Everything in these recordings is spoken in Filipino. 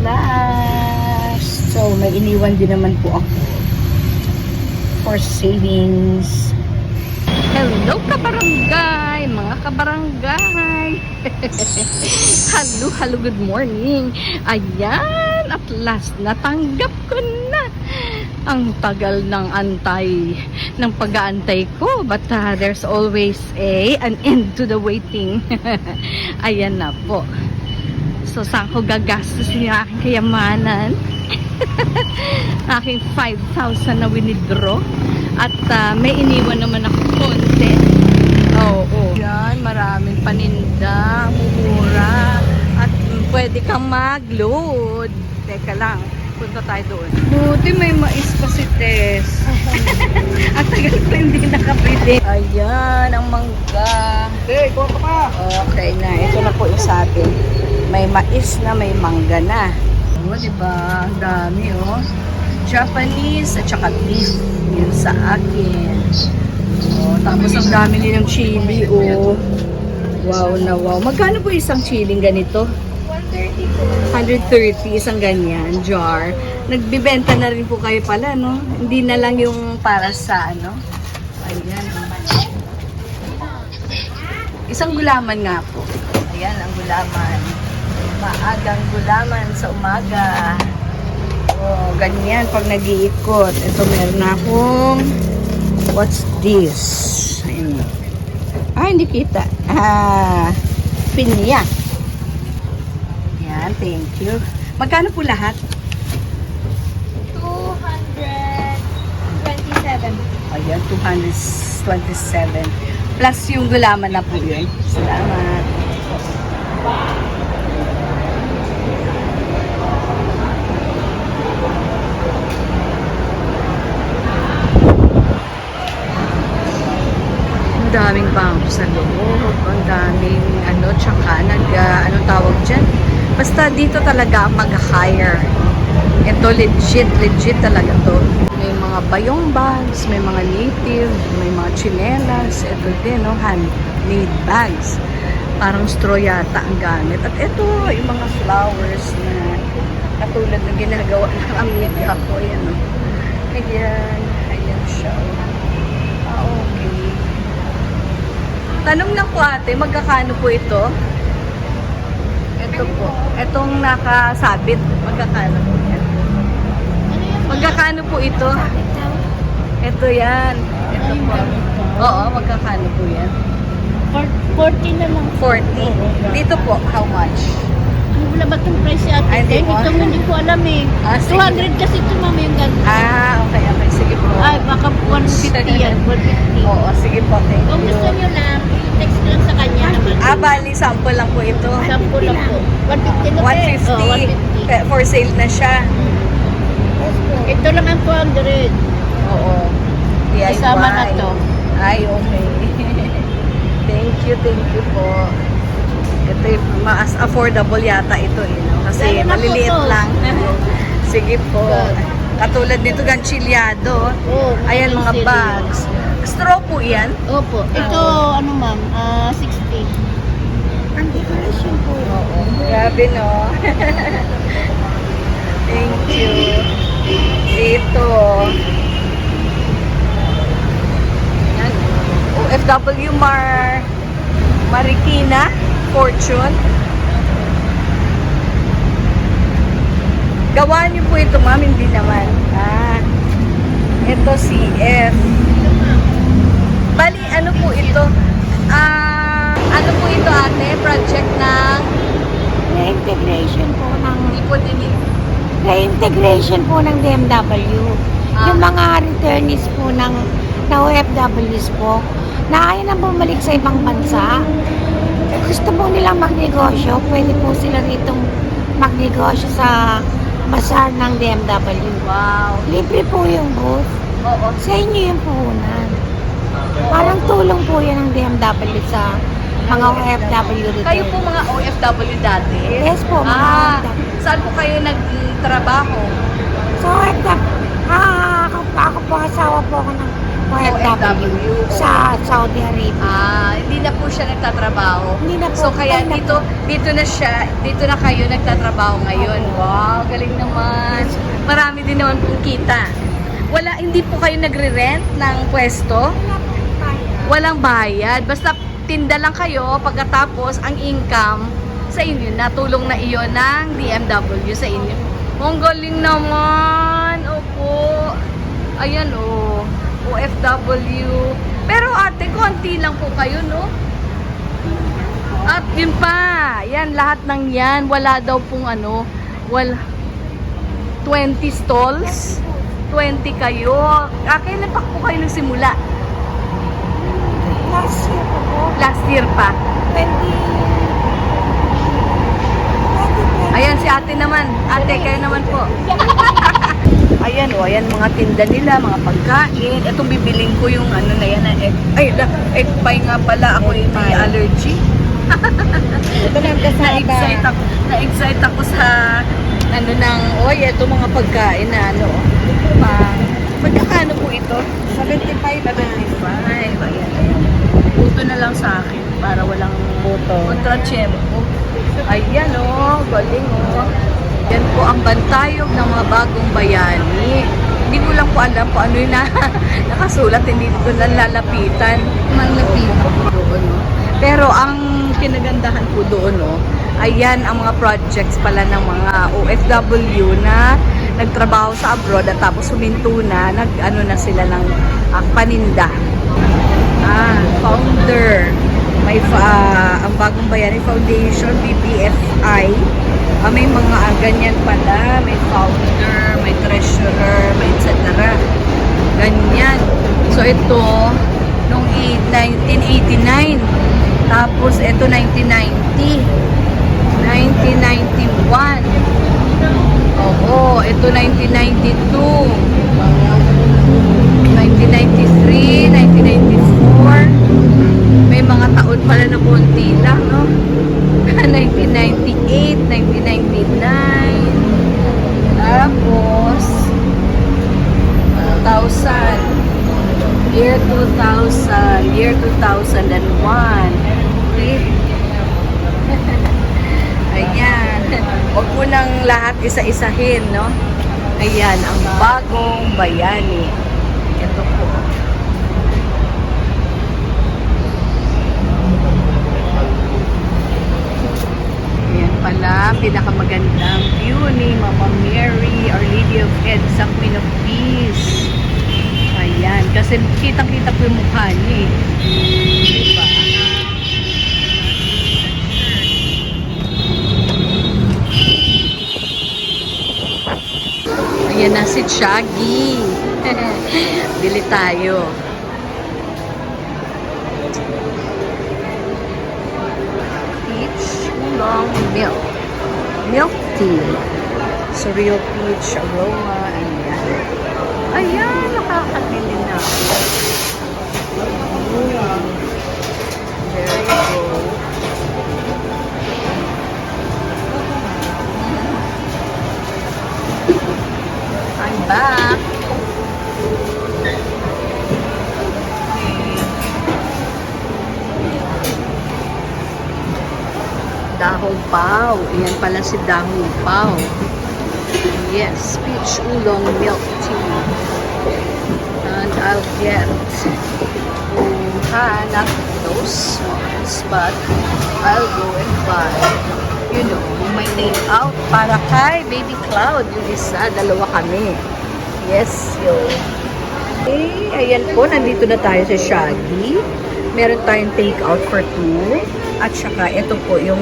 last. So, may iniwan din naman po ako for savings. Hello kabarangay, mga kabarangay. Hello, good morning. Ayan, at last natanggap ko na. Ang tagal ng pag-aantay ko, but there's always an end to the waiting. Ayan na po. So, saan ko gagastos yung aking kayamanan? Aking 5,000 na winidraw. At may iniwan naman ako konti. Oo. Yan, maraming paninda, mumura. At pwede kang mag-load. Teka lang, punta tayo doon. Buti may mais pa si Tess. Ang tagal ko hindi nakapili. Ayan, ang mangga. Hey, kota ka! Okay na, ito na po yung sa atin. May mais na, may mangga na. O, diba? Ang dami, oh. Japanese at saka beef. Yun sa akin. Oh, tapos ang dami din ng chili, oh. Wow na wow. Magkano po isang chili ganito? 130 po. 130 isang ganyan, jar. Nagbibenta na rin po kayo pala, no? Hindi na lang yung para sa ano. Ayan. Isang gulaman nga po. Ayan ang gulaman. Maagang gulaman sa umaga. Oh, ganyan pag nag-iikot. Ito meron akong what's this? Ayun. Hindi kita. Pinya. Yan, thank you. Magkano po lahat? 227. Ayan, 227. Plus yung gulaman na po yun. Salamat. Ang daming bangko sa loob, ang daming tsaka anong tawag dyan? Basta dito talaga mag-hire. Ito legit talaga to. May mga bayong bags, may mga native, may mga chinelas, ito din, no, handmade bags. Parang straw yata ang gamit. At ito, yung mga flowers na katulad ng ginagawa ng amiga ko, yan, no. Ayan siya. Okay. Tanong lang po ate, magkakano po ito? Ito po. Itong nakasabit, magkakano po yan? Magkakano po ito? Ito yan. Ito po. Oo, magkakano po yan? 40 na lang. 40. Dito po, how much? Ano wala ba itong price si ate? Ay, hindi mo. Itong hindi ko alam eh. Sige. 200 kasi ito mama yung ganito. Okay. Sige po. Ay, baka 150 yan. 150. Oo, sige po. Thank Kung you. gusto nyo na, text lang sa kanya naman. Bali, sample lang po ito. Sample lang po. 150 na 150. Oh, 150. For sale na siya. Ito lang ang 200. Oo. DIY. Isama na to. Ay, okay. Thank you po. Ito yung mas affordable yata ito eh. No? Kasi Lalo na po maliliit to. lang. Sige po. Good. Katulad nito, ganchilyado. Oh, Ayan mga sili. bags. Straw po yan. Opo. Ito, ano ma'am, 60. Ang decoration po. Oo. Grabe no. Thank you. Dito. Yan. OFW Marikina Fortune. Gawa niyo po ito, ma'am, hindi naman. Ito CF. Bali, ano po ito? Ano po ito, ate? Project ng Reintegration po ng hindi po din reintegration po ng DMW. Yung mga returnees po ng OFWs po na ayaw na bumalik sa ibang bansa. Gusto po nilang magnegosyo, pwede po sila ritong magnegosyo sa bazaar ng DMW. Wow. Libre po yung booth. Oo. Sa inyo yung puhunan. Parang tulong po yan ng DMW sa mga OFW returnees. Kayo po mga OFW dati? Yes po, mga OFW. Saan po kayo nagtrabaho? So, ako po, asawa po ako ng OFW sa Saudi Arabia. Hindi na po siya nagtatrabaho. Hindi na po. So kaya Patay na dito na kayo nagtatrabaho ngayon. Wow, galing naman. Marami din naman pong kita. Hindi po kayo nagre-rent ng pwesto? Walang bayad. Basta tinda lang kayo, pagkatapos ang income sa inyo, natulong na iyon ng DMW sa inyo. Ang galing naman. Opo. Ayan OFW. Pero ate, konti lang po kayo, no? At yun pa, yan, lahat ng yan, wala daw pong 20 stalls. 20 kayo. Kailan pa po kayo nagsimula? Last year po po. Last year pa. 2020. Ayan si ate naman. Ate, kayo naman po. Ayan ayan mga tinda nila, mga pagkain. Itong bibiling ko yung na yan, egg pie nga pala. Ako yung may allergy. Ito na ang kasama. Na-excite ako sa ito mga pagkain na magkakano po ito? 75 na. 75. Ayan. Buto na lang sa akin para walang kontra-tiyempo. Ayan galing Yan po ang bantayog ng mga bagong bayani. Hindi ko lang po alam kung ano yung nakasulat. Hindi ko lang lalapitan. Manlapitan po doon. Pero ang kinagandahan po doon ayan ang mga projects pala ng mga OFW na nagtrabaho sa abroad at tapos huminto na, na sila ng paninda. Founder. May ang Bagong Bayani Foundation, BBFI. May mga ganyan pala. May founder, may treasurer, may etc. Ganyan. So ito, noong 1989. Tapos ito 1990. 1991. Oo, ito 1992. 1993, 1994. May mga taon pala na konti lang, no? 1998, 1999. Tapos 2000. Year 2000, year 2001. Okay. Ayan. Huwag po nang lahat isa-isahin, no? Ayan, ang Bagong Bayani. Ito po. Ayan pala, pinakamagandang view ni Mama Mary, Our Lady of Edsa, Queen of Peace. Ayan, kasi kitang-kita po yung mukha niya eh. Diba? Ayan na si Shaggy. Bili tayo. Peach Oolong Milk. Milk tea. So, real peach aroma. Ayan. Ayan, nakakabili na. There you go. I'm back. Dahong Pao. Ayan pala si Dahong Pao. Yes, peach oolong milk tea. And I'll get hanap those ones, but I'll go and buy, may take out para kay Baby Cloud. Yung isa, dalawa kami. Yes, yun. Okay, ayan po, nandito na tayo sa Shaggy. Meron tayong take out for 2. At saka, ito po yung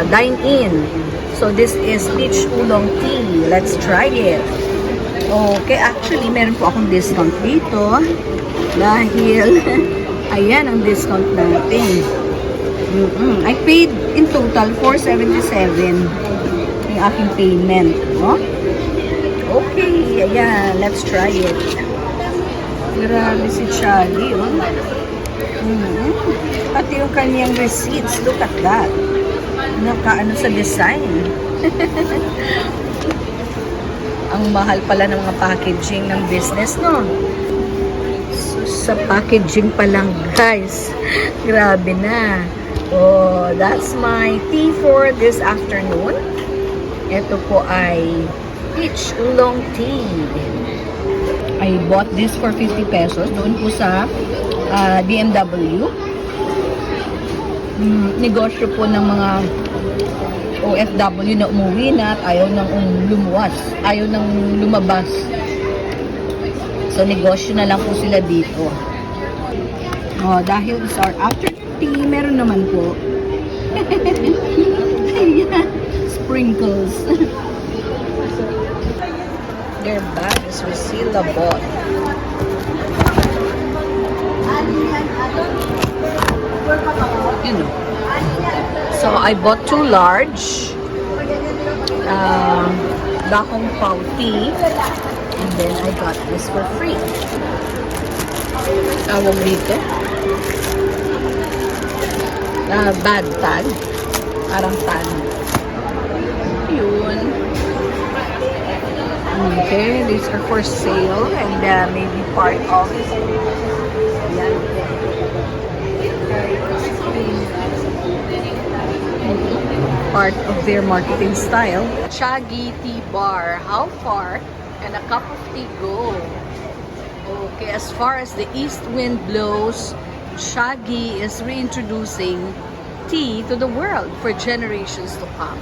dine-in. So, this is peach oolong tea. Let's try it. Okay, actually, meron po akong discount dito. Dahil, ayan ang discount natin. I paid in total $477 yung aking payment. Okay, ayan. Let's try it. Grabe si Shaggy, Pati yung kanyang receipts. Look at that. Nakaano sa design. Ang mahal pala ng mga packaging ng business, no? So sa packaging pa lang, guys. Grabe na. Oh, that's my tea for this afternoon. Ito po ay peach oolong tea. I bought this for 50 pesos doon po sa DMW. Negosyo po ng mga OFW na umuwi na at ayaw nang lumuwas. Ayaw nang lumabas. So, negosyo na lang po sila dito. Oh, dahil it's our afternoon tea, meron naman po. Ayan, sprinkles. Their bag is resealable. You know. So, I bought 2 large Dahong Pao tea. And then, I got this for free. Tawag dito. Bad tag. Parang tag. Yun. Okay, these are for sale and maybe part of yan. Part of their marketing style. Chagi Tea Bar. How far can a cup of tea go? Okay, as far as the east wind blows, Chagi is reintroducing tea to the world for generations to come.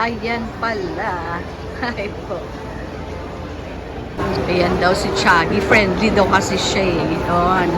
Ayan pala. Ay po. Ayan daw si Chagi. Friendly daw kasi siya eh. Yun.